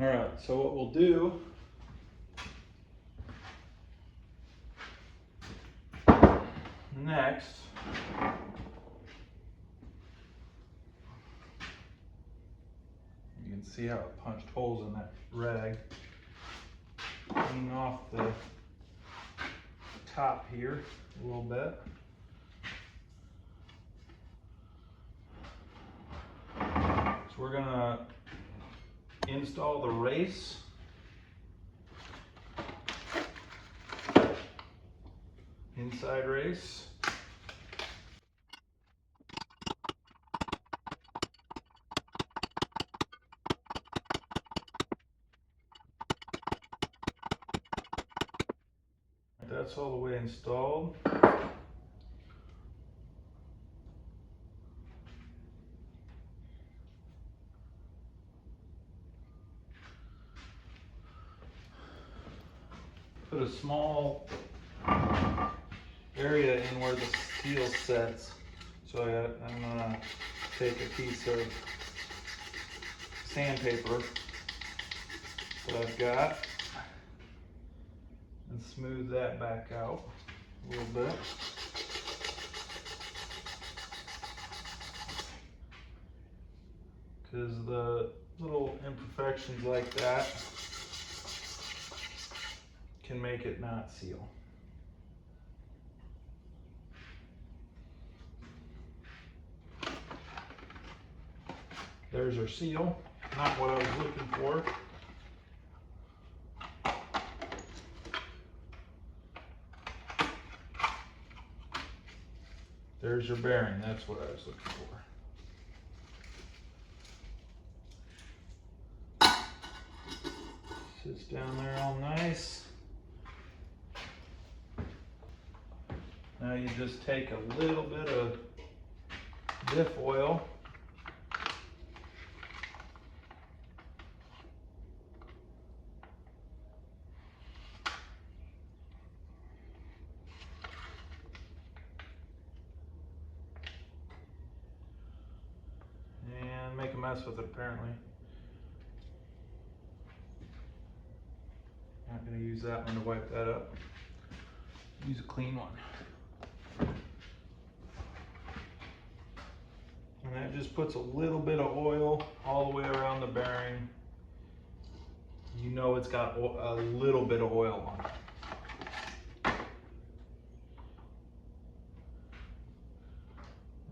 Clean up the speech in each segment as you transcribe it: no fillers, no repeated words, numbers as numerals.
All right, so what we'll do next you can see how it punched holes in that rag. Clean off the top here a little bit. So we're gonna install the race. Inside race. That's all the way installed. Put a small area in where the seal sets. So I'm gonna take a piece of sandpaper that I've got and smooth that back out a little bit. Because the little imperfections like that can make it not seal. There's our seal, not what I was looking for. There's your bearing, that's what I was looking for. Sits down there all nice. Now you just take a little bit of diff oil. And make a mess with it apparently. Not going to use that one to wipe that up. Use a clean one. And that just puts a little bit of oil all the way around the bearing. You know it's got a little bit of oil on it.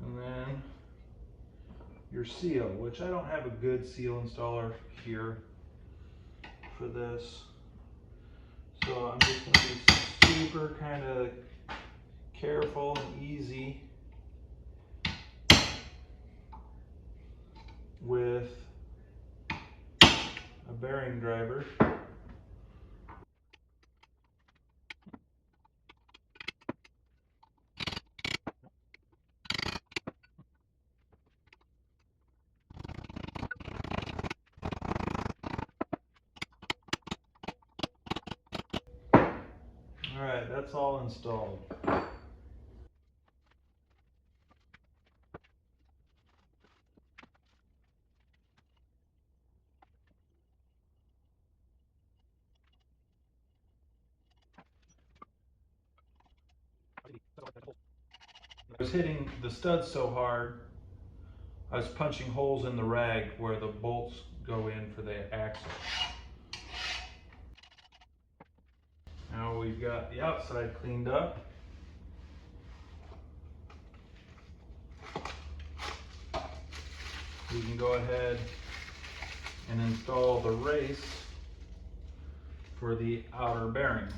And then your seal, which I don't have a good seal installer here for this. So I'm just going to be super kind of careful and easy with a bearing driver. Alright, that's all installed. I was hitting the studs so hard, I was punching holes in the rag where the bolts go in for the axle. Now we've got the outside cleaned up. We can go ahead and install the race for the outer bearing.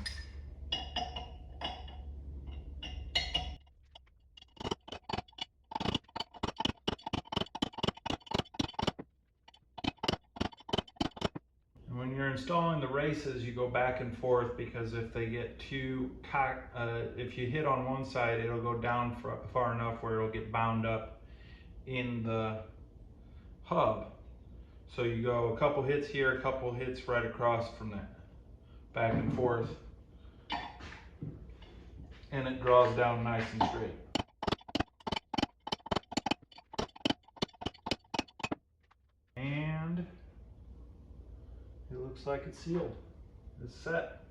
And when you're installing the races, you go back and forth because if they get too if you hit on one side, it'll go down far enough where it'll get bound up in the hub. So you go a couple hits here, a couple hits right across from that, back and forth, and it draws down nice and straight. And it looks like it's sealed. It's set.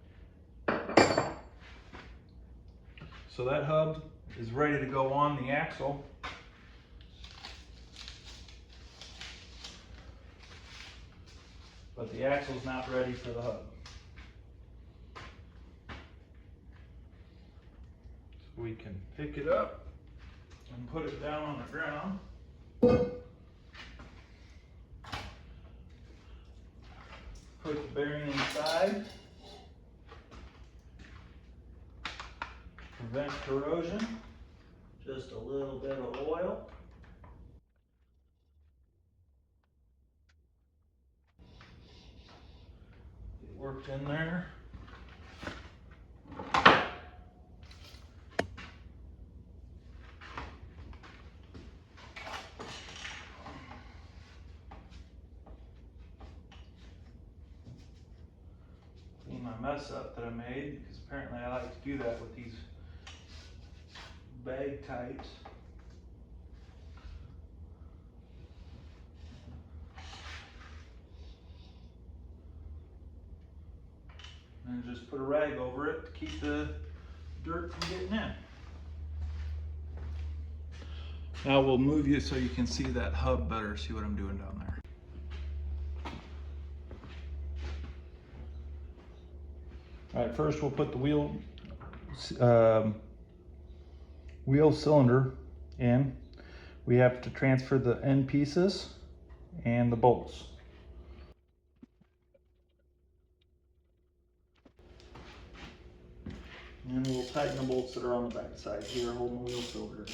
So that hub is ready to go on the axle. But the axle's not ready for the hub. So we can pick it up and put it down on the ground. Put the bearing inside. Prevent corrosion. Just a little bit of oil. It worked in there. Clean my mess up that I made, because apparently I like to do that with these bag types. And just put a rag over it to keep the dirt from getting in. Now we'll move you so you can see that hub better, see what I'm doing down there. All right, first we'll put the wheel cylinder in. We have to transfer the end pieces and the bolts. And we'll tighten the bolts that are on the back side here, holding the wheel cylinder in.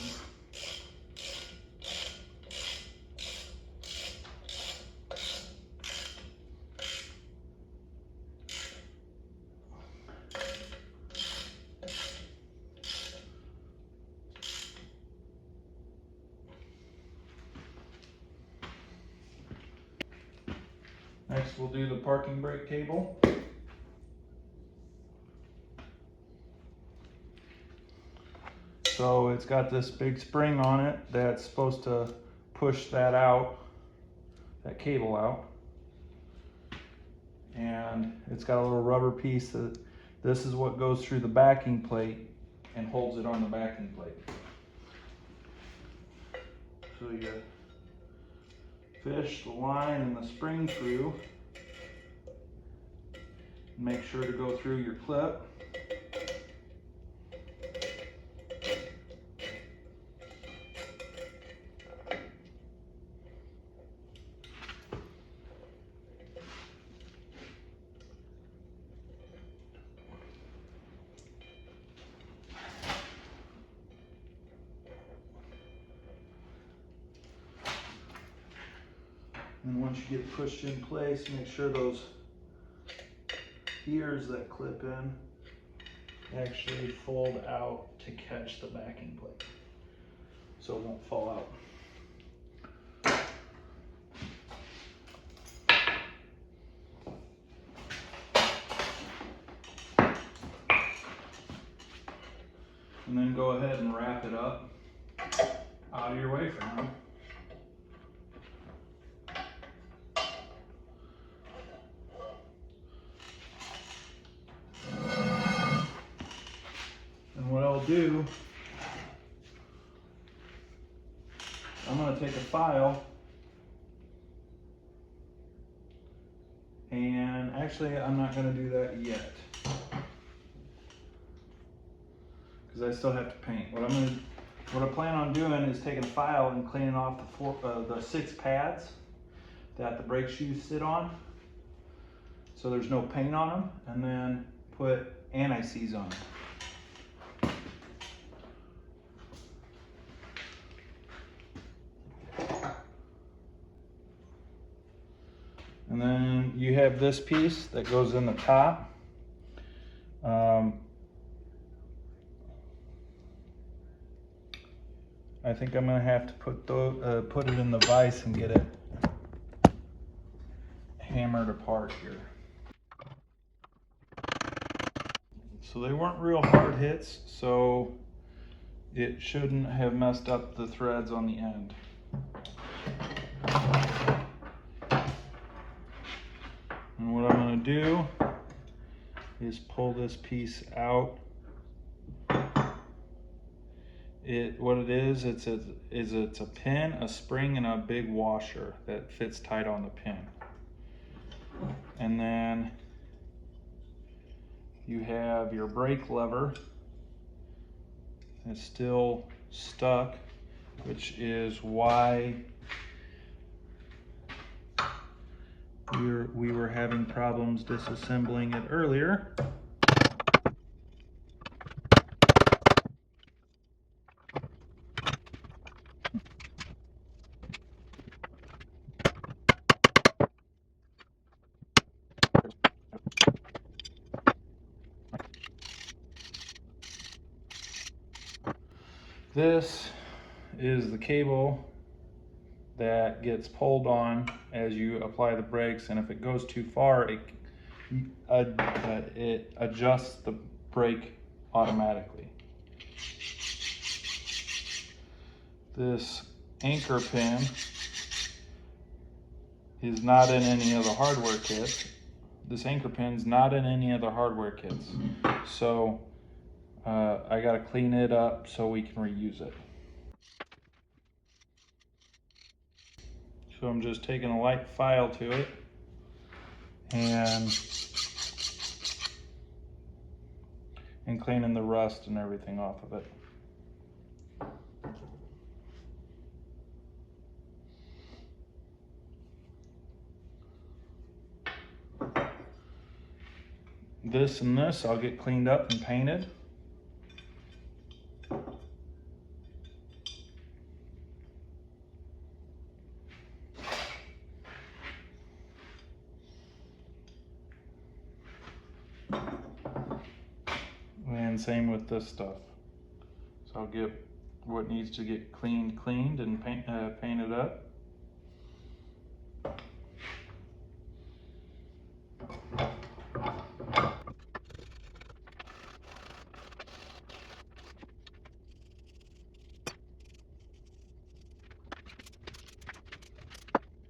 Next we'll do the parking brake cable. So it's got this big spring on it that's supposed to push that out, that cable out. And it's got a little rubber piece that this is what goes through the backing plate and holds it on the backing plate. So you fish the line and the spring through. Make sure to go through your clip. And once you get it pushed in place, make sure those ears that clip in actually fold out to catch the backing plate, so it won't fall out. And then go ahead and wrap it up out of your way for now. What I'll do, I'm going to take a file and actually I'm not going to do that yet because I still have to paint. What I plan on doing is taking a file and cleaning off the 6 pads that the brake shoes sit on, so there's no paint on them, and then put anti-seize on them. And then you have this piece that goes in the top. I think I'm gonna have to put it in the vise and get it hammered apart here. So they weren't real hard hits, so it shouldn't have messed up the threads on the end. And what I'm going to do is pull this piece out. What it is, it's a pin, a spring, and a big washer that fits tight on the pin. And then you have your brake lever. It's still stuck, which is why we were having problems disassembling it earlier. This is the cable that gets pulled on as you apply the brakes, and if it goes too far, it adjusts the brake automatically. This anchor pin is not in any of the hardware kits. This anchor pin's not in any of the hardware kits. So I gotta clean it up so we can reuse it. So I'm just taking a light file to it and cleaning the rust and everything off of it. This and this I'll get cleaned up and painted. And same with this stuff. So I'll get what needs to get cleaned and painted up.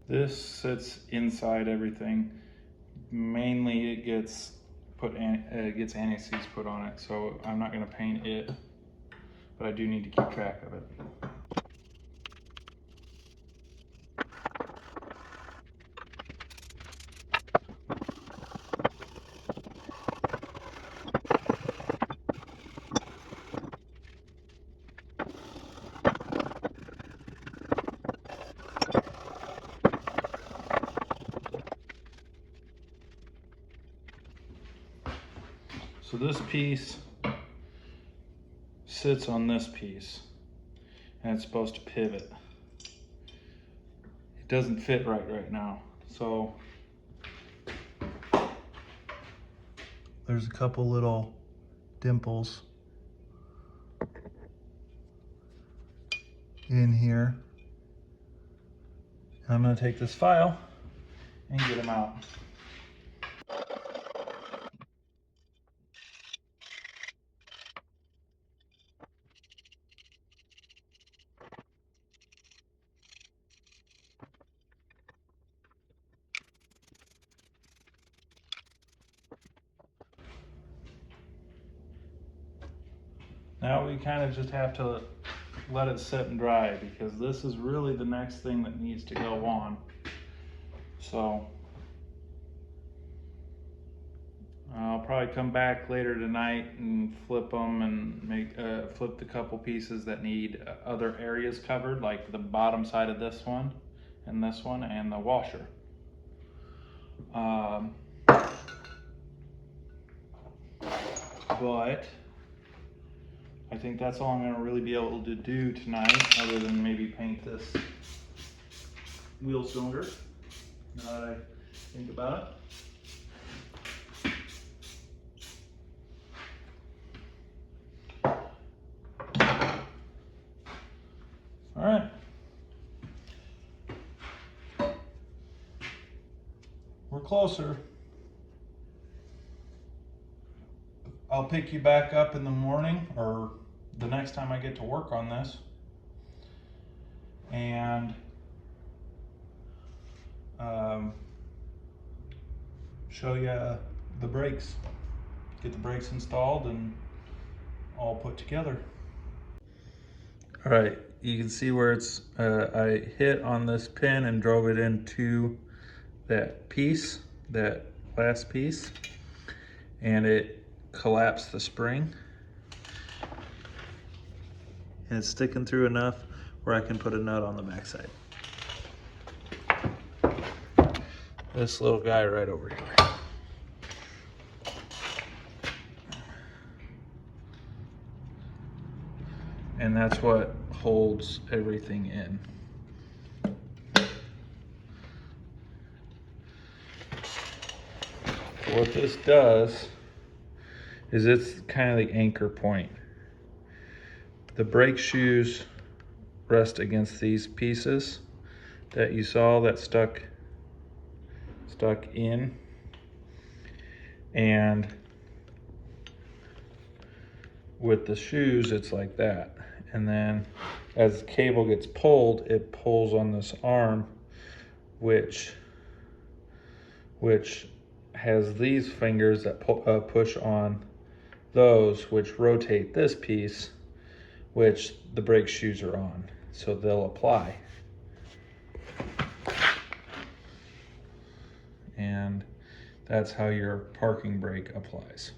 This sits inside everything. Mainly it gets anti-seize put on it, so I'm not going to paint it, but I do need to keep track of it. So this piece sits on this piece and it's supposed to pivot. It doesn't fit right now. So there's a couple little dimples in here. I'm going to take this file and get them out. Now we kind of just have to let it sit and dry, because this is really the next thing that needs to go on. So I'll probably come back later tonight and flip them and flip the couple pieces that need other areas covered, like the bottom side of this one and the washer. But I think that's all I'm going to really be able to do tonight, other than maybe paint this wheel cylinder, now that I think about it. All right. We're closer. I'll pick you back up in the morning or the next time I get to work on this. And show you the brakes. Get the brakes installed and all put together. All right, you can see where it's, I hit on this pin and drove it into that piece, that last piece, and it collapsed the spring. And it's sticking through enough where I can put a nut on the backside. This little guy right over here. And that's what holds everything in. What this does is it's kind of the anchor point. The brake shoes rest against these pieces that you saw that stuck in, and with the shoes it's like that. And then as the cable gets pulled, it pulls on this arm, which has these fingers that push on those, which rotate this piece, which the brake shoes are on, so they'll apply. And that's how your parking brake applies.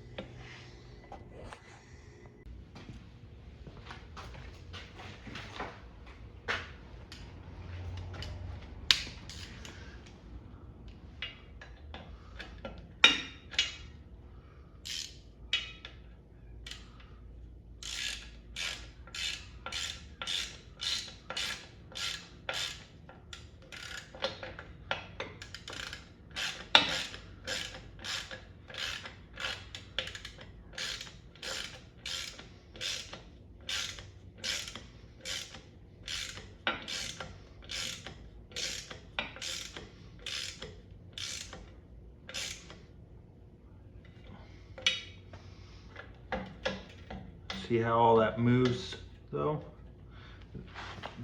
See how all that moves though?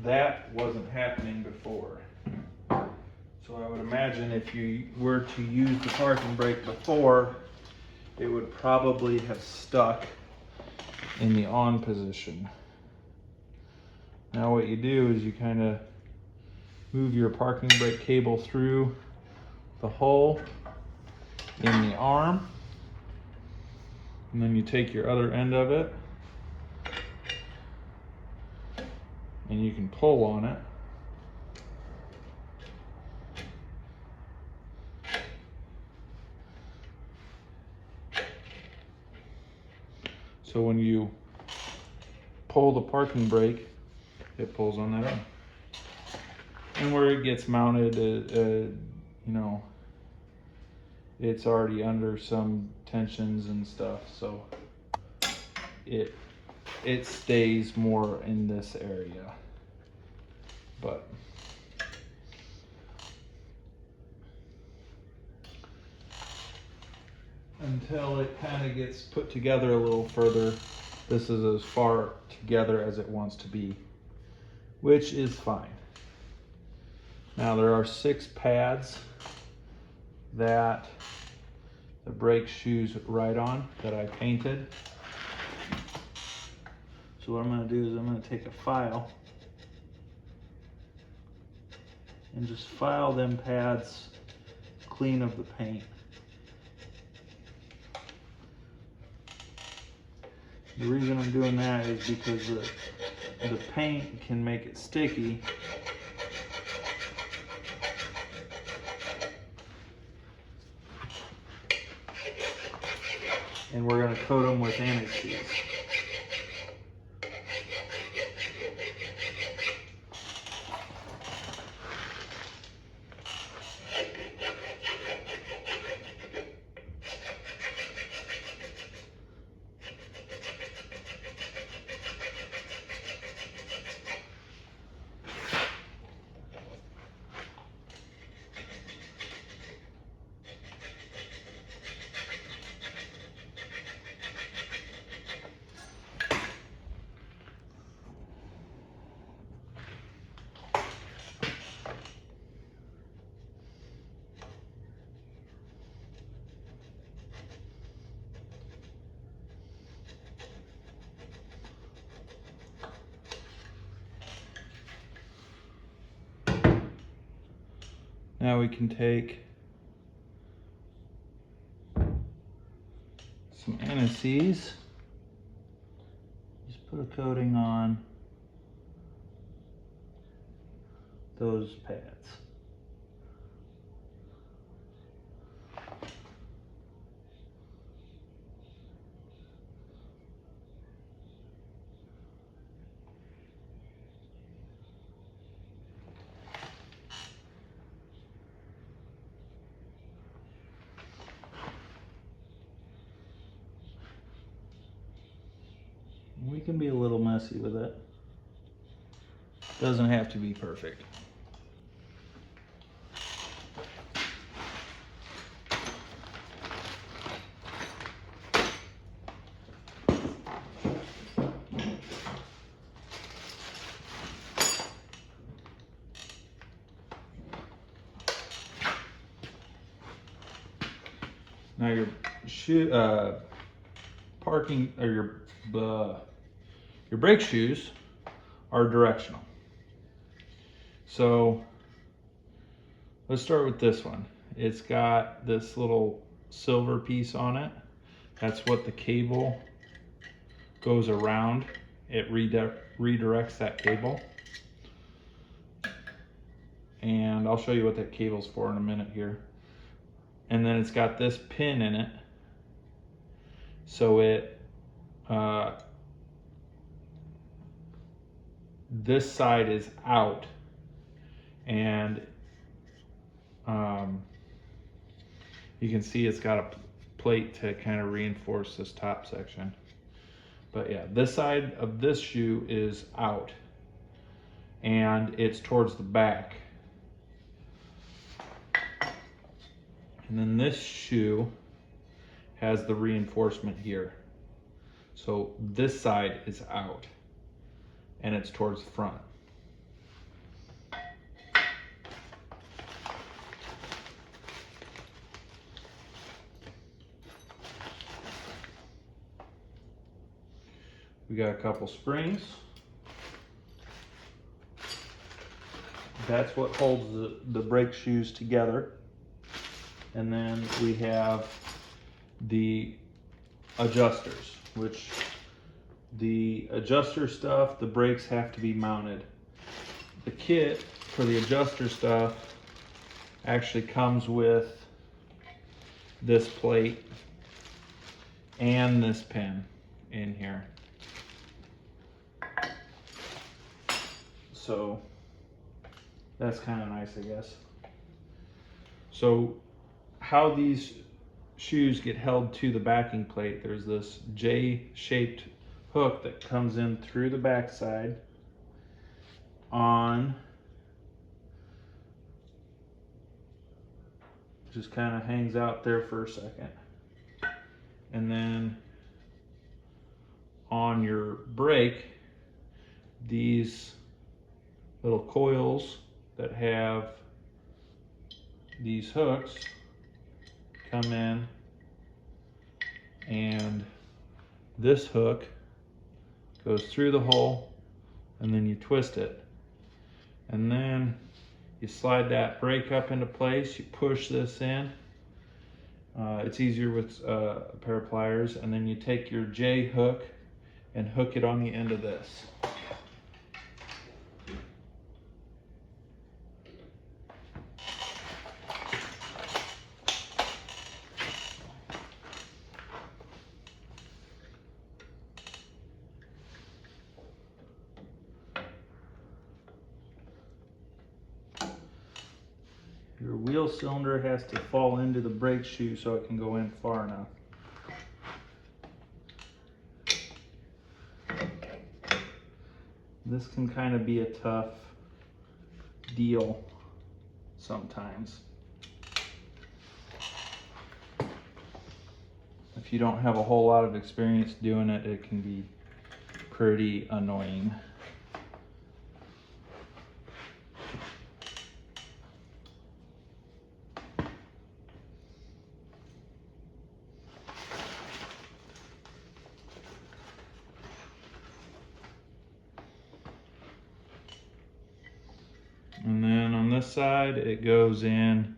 That wasn't happening before. So I would imagine if you were to use the parking brake before, it would probably have stuck in the on position. Now what you do is you kind of move your parking brake cable through the hole in the arm, and then you take your other end of it and you can pull on it. So when you pull the parking brake, it pulls on that arm. And where it gets mounted, you know, it's already under some tensions and stuff, so it stays more in this area. But until it kind of gets put together a little further, this is as far together as it wants to be, which is fine. Now there are 6 pads that the brake shoes ride on that I painted. So what I'm going to do is I'm going to take a file and just file them pads clean of the paint. The reason I'm doing that is because the paint can make it sticky. And we're going to coat them with annex sheets. Now we can take some anti-seize, just put a coating on those pads. We can be a little messy with it. Doesn't have to be perfect. Now your parking or your brake shoes are directional. So let's start with this one. It's got this little silver piece on it. That's what the cable goes around. It redirects that cable. And I'll show you what that cable's for in a minute here. And then it's got this pin in it. So it, this side is out, and you can see it's got a plate to kind of reinforce this top section. But yeah, this side of this shoe is out, and it's towards the back. And then this shoe has the reinforcement here. So this side is out, and it's towards the front. We got a couple springs. That's what holds the brake shoes together. And then we have the adjusters, which the adjuster stuff, the brakes have to be mounted. The kit for the adjuster stuff actually comes with this plate and this pin in here. So that's kind of nice, I guess. So how these shoes get held to the backing plate, there's this J-shaped hook that comes in through the backside on, just kind of hangs out there for a second. And then on your brake, these little coils that have these hooks come in, and this hook goes through the hole, and then you twist it, and then you slide that brake up into place. You push this in. It's easier with a pair of pliers, and then you take your J hook and hook it on the end of this. Your wheel cylinder has to fall into the brake shoe so it can go in far enough. This can kind of be a tough deal sometimes. If you don't have a whole lot of experience doing it, it can be pretty annoying. And then on this this side, it goes in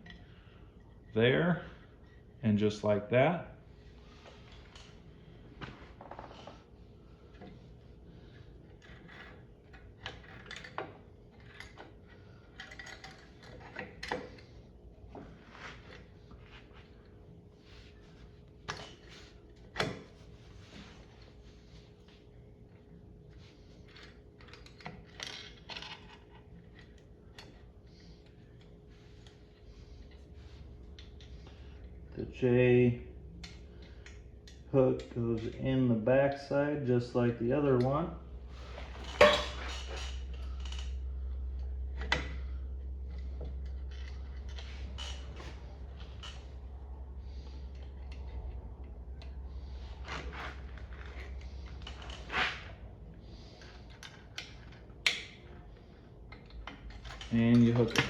there, and just like that. The J hook goes in the back side just like the other one. And you hook it.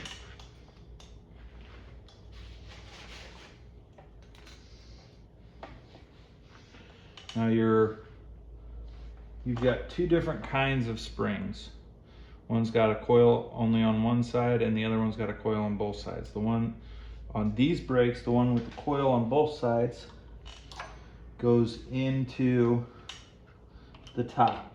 Now you've got two different kinds of springs. One's got a coil only on one side and the other one's got a coil on both sides. The one on these brakes, the one with the coil on both sides, goes into the top.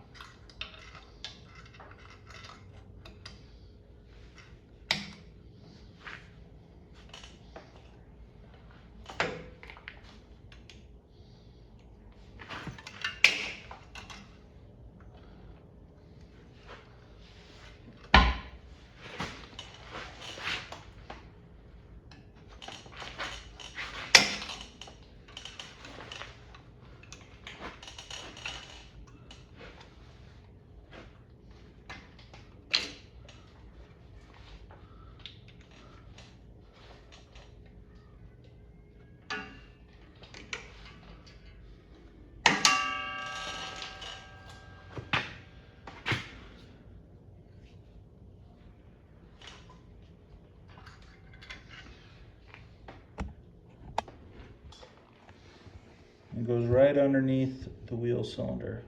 It goes right underneath the wheel cylinder.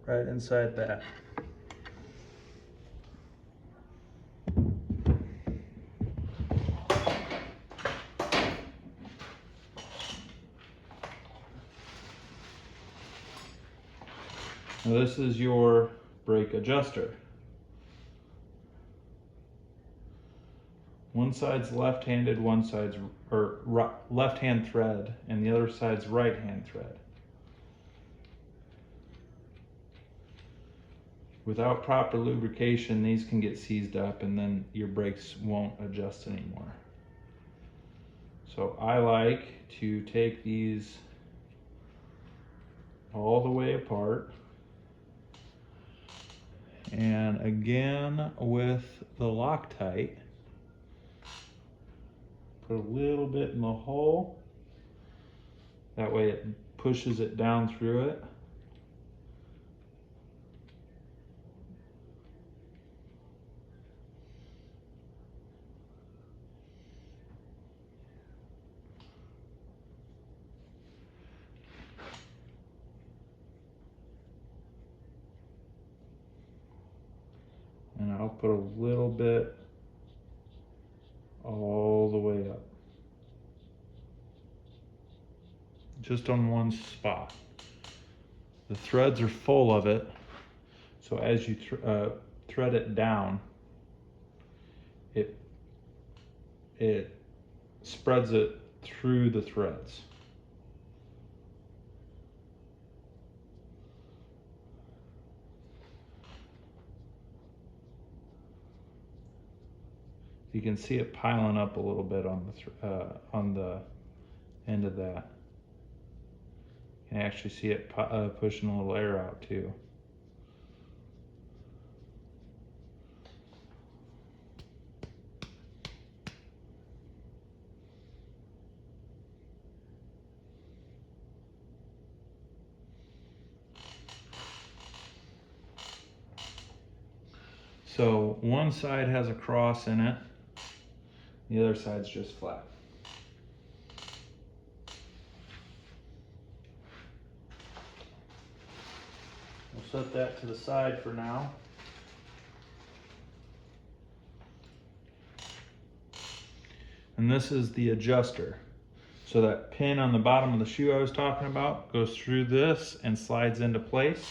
Right inside that. Now this is your brake adjuster. One side's left-handed, one side's left-hand thread, and the other side's right-hand thread. Without proper lubrication, these can get seized up and then your brakes won't adjust anymore. So I like to take these all the way apart. And again, with the Loctite, put a little bit in the hole. That way it pushes it down through it. And I'll put a little bit all the way up. Just on one spot. The threads are full of it, so as you thread it down, it spreads it through the threads. You can see it piling up a little bit on the end of that. You can actually see it pushing a little air out too. So one side has a cross in it, the other side's just flat. set that to the side for now. And this is the adjuster. So that pin on the bottom of the shoe I was talking about goes through this and slides into place.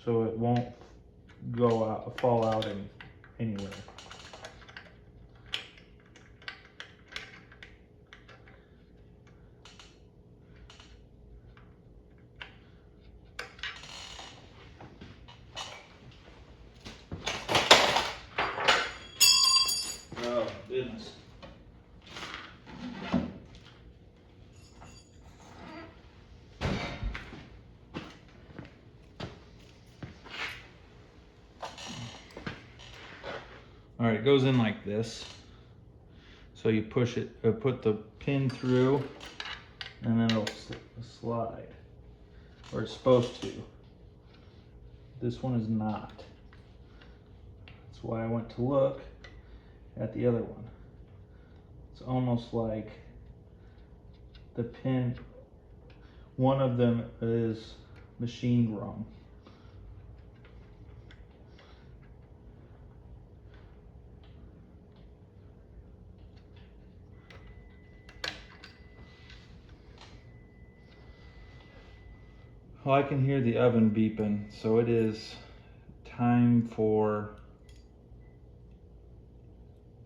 So it won't go out, fall out anywhere. Oh, goodness. All right, it goes in like this. So you push it, put the pin through, and then it'll slide, or it's supposed to. This one is not. That's why I went to look at the other one. It's almost like the pin, one of them is machined wrong. Well, I can hear the oven beeping, so it is time for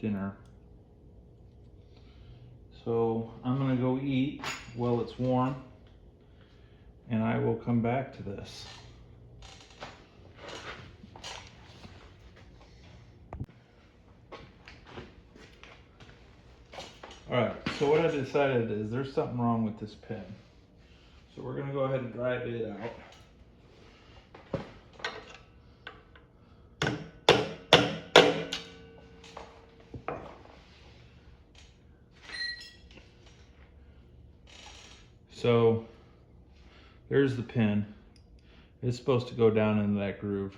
dinner. So I'm gonna go eat while it's warm, and I will come back to this. All right, so what I decided is there's something wrong with this pin. So we're gonna go ahead and drive it out. So there's the pin. It's supposed to go down into that groove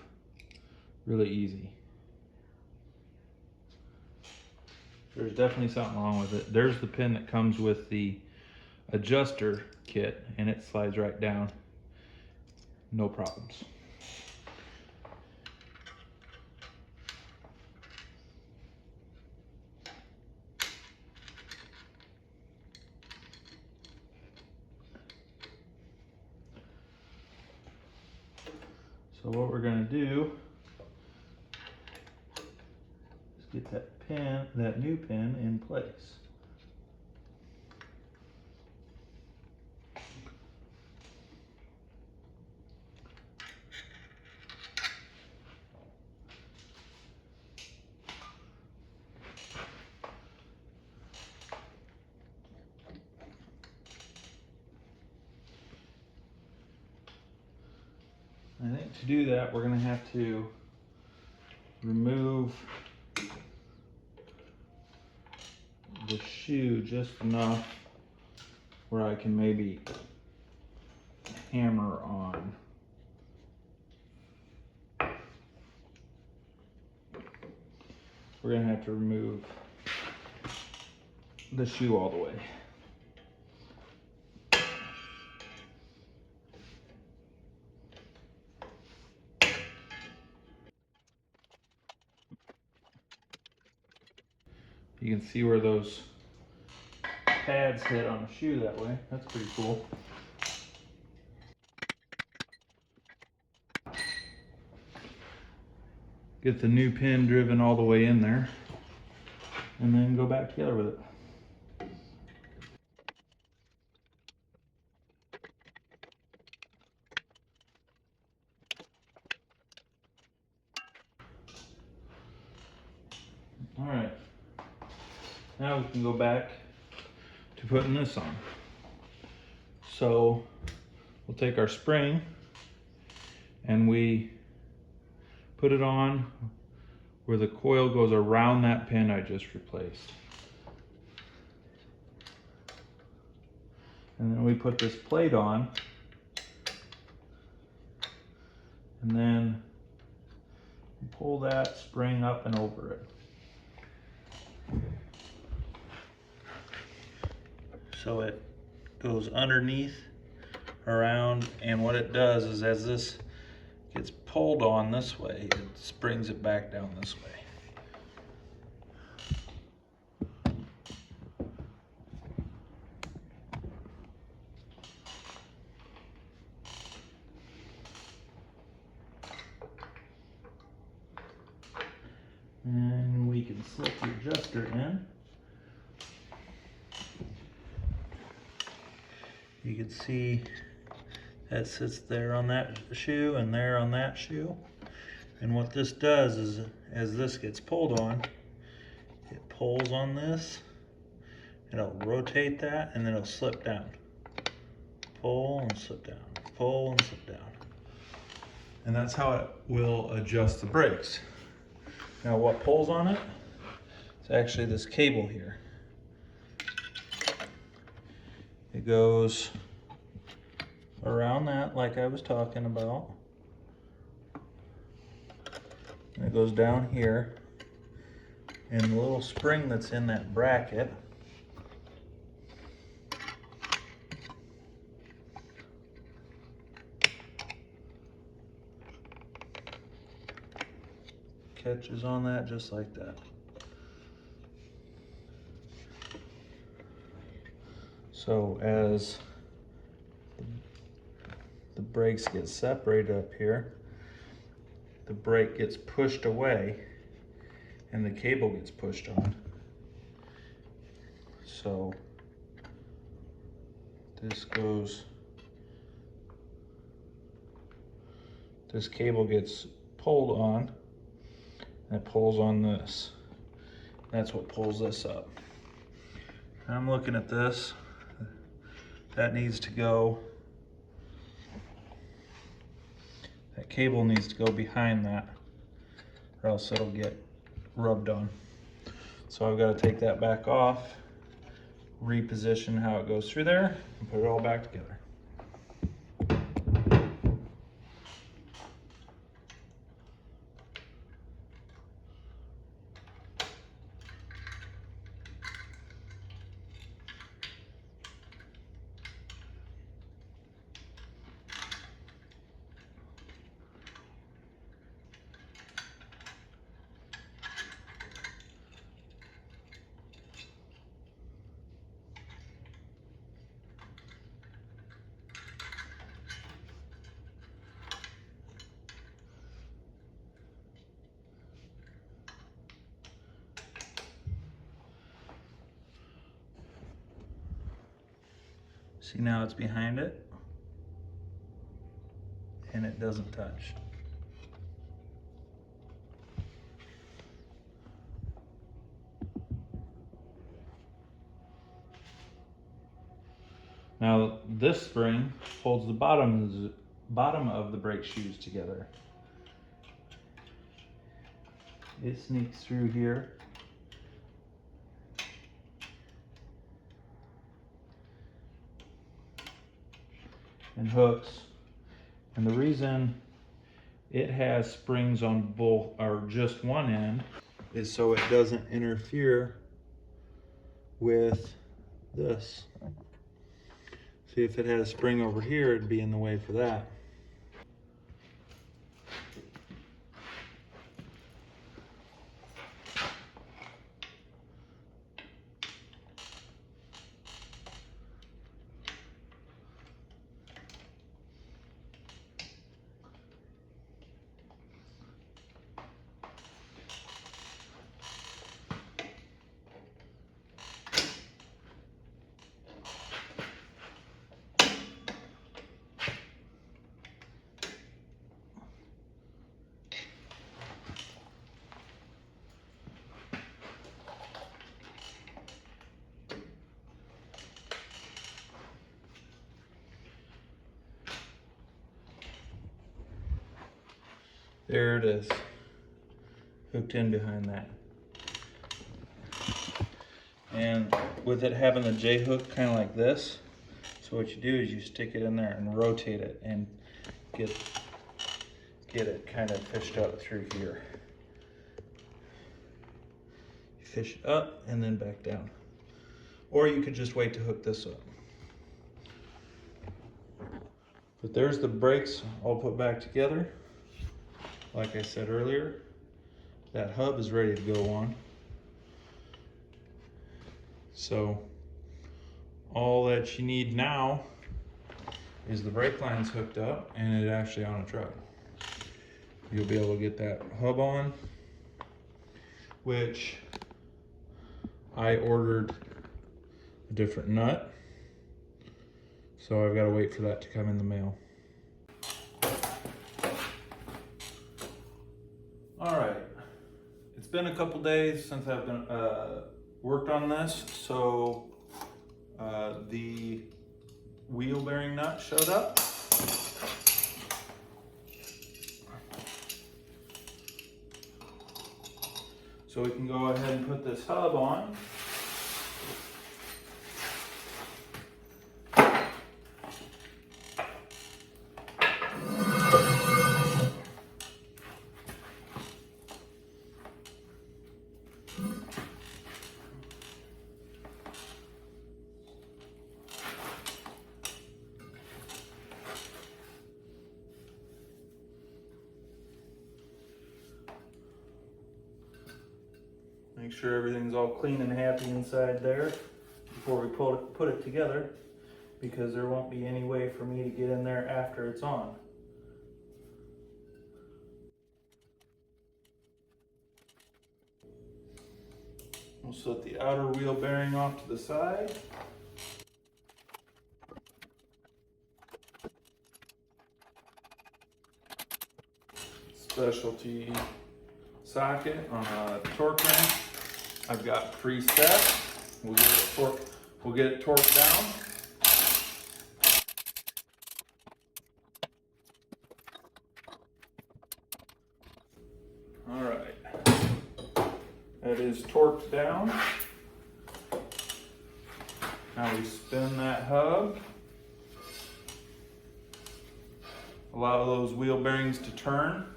really easy. There's definitely something wrong with it. There's the pin that comes with the adjuster kit, and it slides right down, no problems. So what we're gonna do is get that pin, that new pin in place. I think to do that, we're gonna have to remove the shoe just enough where I can maybe hammer on. We're gonna have to remove the shoe all the way. You can see where those pads hit on the shoe that way. That's pretty cool. Get the new pin driven all the way in there, and then go back together with it. All right, now we can go back to putting this on. So we'll take our spring and we put it on where the coil goes around that pin I just replaced. And then we put this plate on, and then pull that spring up and over it. So it goes underneath around, and what it does is as this gets pulled on this way, it springs it back down this way. And we can slip the adjuster in. You can see that sits there on that shoe and there on that shoe. And what this does is, as this gets pulled on, it pulls on this, and it'll rotate that, and then it'll slip down. Pull and slip down, pull and slip down. And that's how it will adjust the brakes. Now what pulls on it? It's actually this cable here. It goes around that like I was talking about. And it goes down here. And the little spring that's in that bracket catches on that just like that. So as the brakes get separated up here, the brake gets pushed away and the cable gets pushed on. So this cable gets pulled on, and it pulls on this. That's what pulls this up. I'm looking at this. That needs to go, that cable needs to go behind that, or else it'll get rubbed on. So I've got to take that back off, reposition how it goes through there, and put it all back together. See, now it's behind it and it doesn't touch. Now this spring holds the bottom of the brake shoes together. It sneaks through here. And hooks. And the reason it has springs on both, or just one end, is so it doesn't interfere with this. See, if it had a spring over here, it'd be in the way for that. There it is, hooked in behind that. And with it having the J hook kind of like this, so what you do is you stick it in there and rotate it and get it kind of fished up through here. You fish it up and then back down. Or you could just wait to hook this up. But there's the brakes all put back together. Like I said earlier, that hub is ready to go on. So all that you need now is the brake lines hooked up and it actually on a truck. You'll be able to get that hub on, which I ordered a different nut. So I've got to wait for that to come in the mail. All right, it's been a couple days since I've been worked on this, so the wheel bearing nut showed up. So we can go ahead and put this hub on. Make sure everything's all clean and happy inside there before we put it together, because there won't be any way for me to get in there after it's on. We'll set the outer wheel bearing off to the side. Specialty socket on a torque wrench. I've got preset. We'll get it torqued down. All right, that is torqued down. Now we spin that hub. Allow those wheel bearings to turn.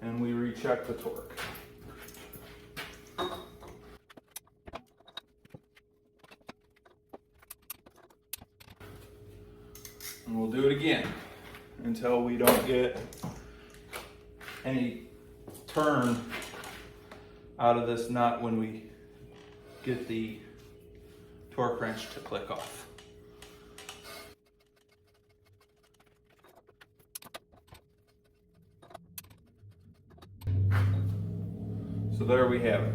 And we recheck the torque. And we'll do it again until we don't get any turn out of this nut when we get the torque wrench to click off. So there we have it.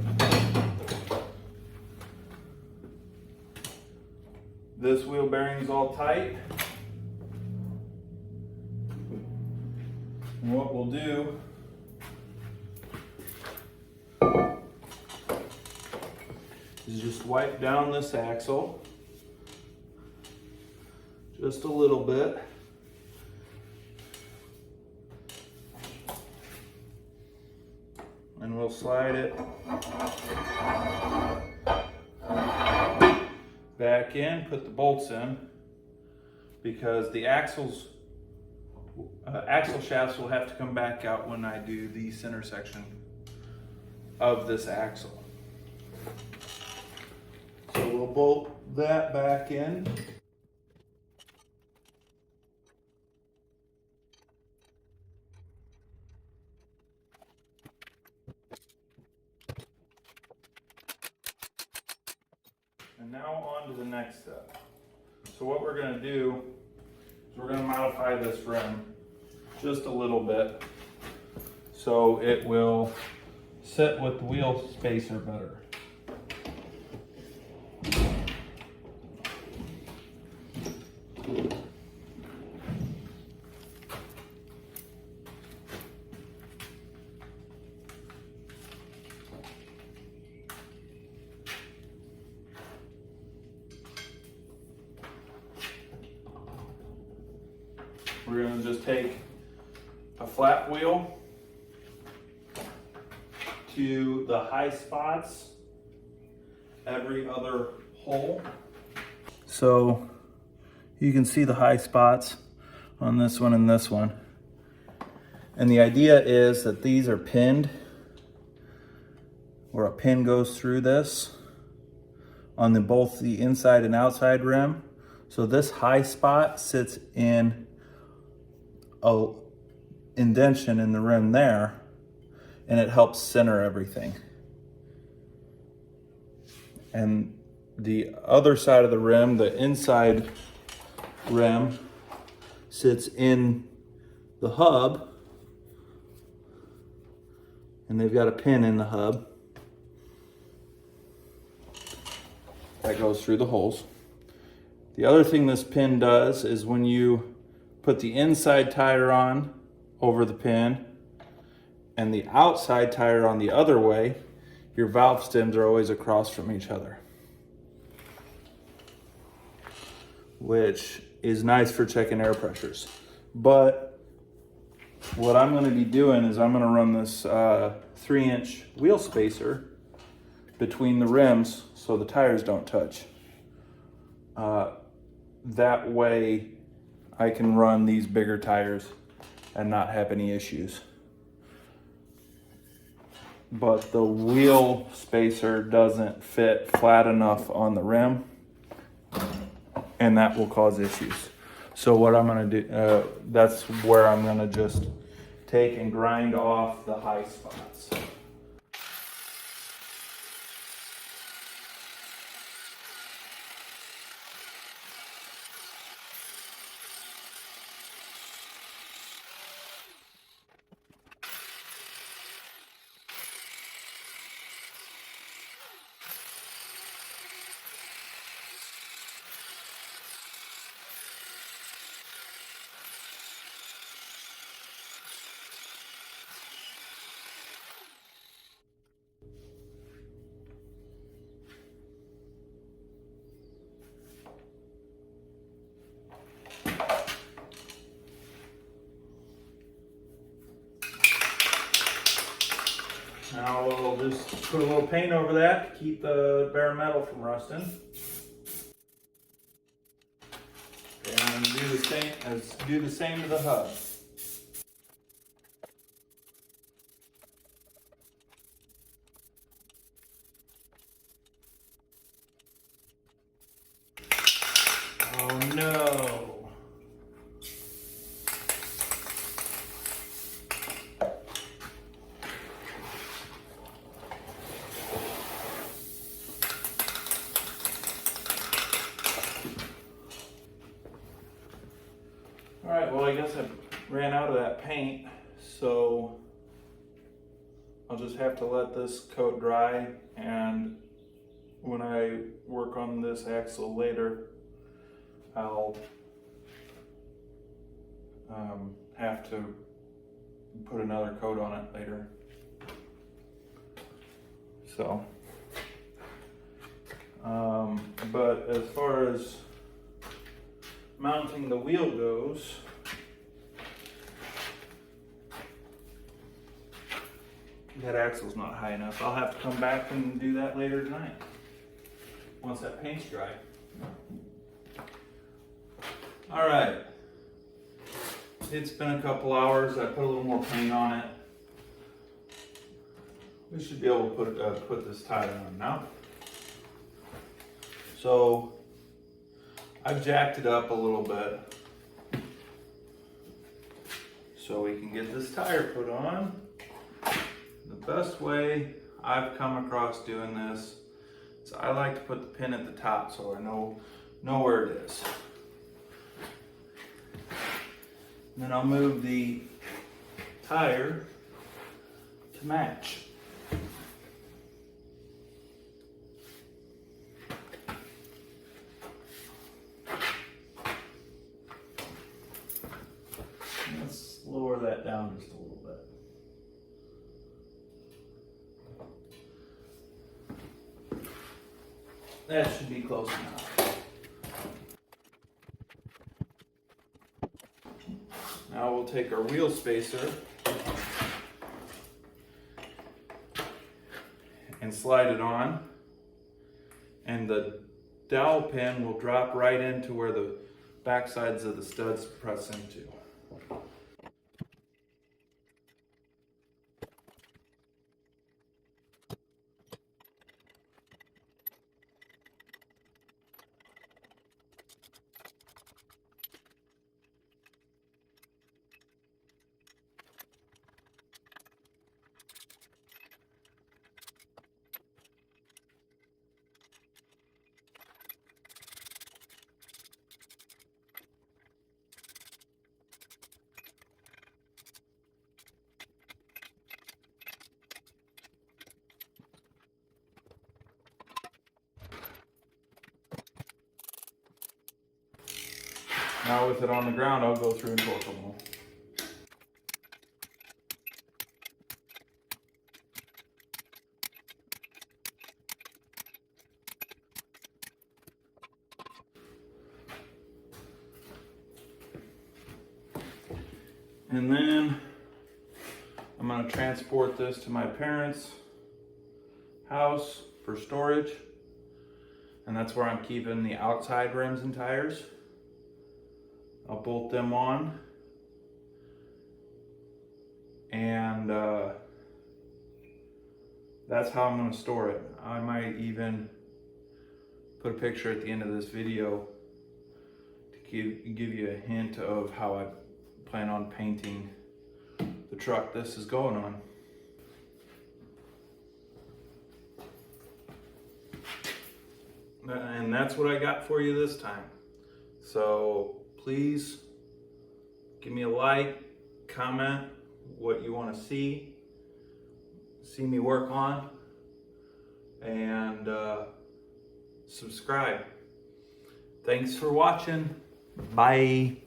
This wheel bearing is all tight. And what we'll do is just wipe down this axle just a little bit. And we'll slide it back in, put the bolts in, because the axle shafts will have to come back out when I do the center section of this axle. So we'll bolt that back in. And now on to the next step. So what we're going to do is we're going to modify this rim just a little bit so it will sit with the wheel spacer better. We're going to just take a flat wheel to the high spots every other hole. So you can see the high spots on this one and this one. And the idea is that these are pinned, where a pin goes through this on both the inside and outside rim. So this high spot sits in a indentation in the rim there, and it helps center everything. And the other side of the rim, the inside rim, sits in the hub, and they've got a pin in the hub that goes through the holes. The other thing this pin does is when you put the inside tire on over the pin and the outside tire on the other way, your valve stems are always across from each other, which is nice for checking air pressures. But what I'm going to be doing is I'm going to run this 3-inch wheel spacer between the rims so the tires don't touch. That way I can run these bigger tires and not have any issues. But the wheel spacer doesn't fit flat enough on the rim, and that will cause issues. So what I'm gonna do, that's where I'm gonna just take and grind off the high spots. Now we'll just put a little paint over that to keep the bare metal from rusting. And do the same to the hub. Oh no. Alright, well I guess I ran out of that paint, so I'll just have to let this coat dry, and when I work on this axle later, I'll have to put another coat on it later. So, but as far as mounting the wheel goes, that axle's not high enough. I'll have to come back and do that later tonight, once that paint's dry. All right, it's been a couple hours. I put a little more paint on it. We should be able to put this tire on now. So I've jacked it up a little bit so we can get this tire put on. The best way I've come across doing this is I like to put the pin at the top so I know where it is. And then I'll move the tire to match. Let's lower that down just a little bit. That should be close enough. Now we'll take our wheel spacer and slide it on, and the dowel pin will drop right into where the back sides of the studs press into. Now with it on the ground, I'll go through and torque them all. And then I'm going to transport this to my parents' house for storage. And that's where I'm keeping the outside rims and tires. I'll bolt them on. And that's how I'm going to store it. I might even put a picture at the end of this video to give you a hint of how I plan on painting the truck this is going on. And that's what I got for you this time. So please give me a like, comment what you want to see me work on, and subscribe. Thanks for watching. Bye.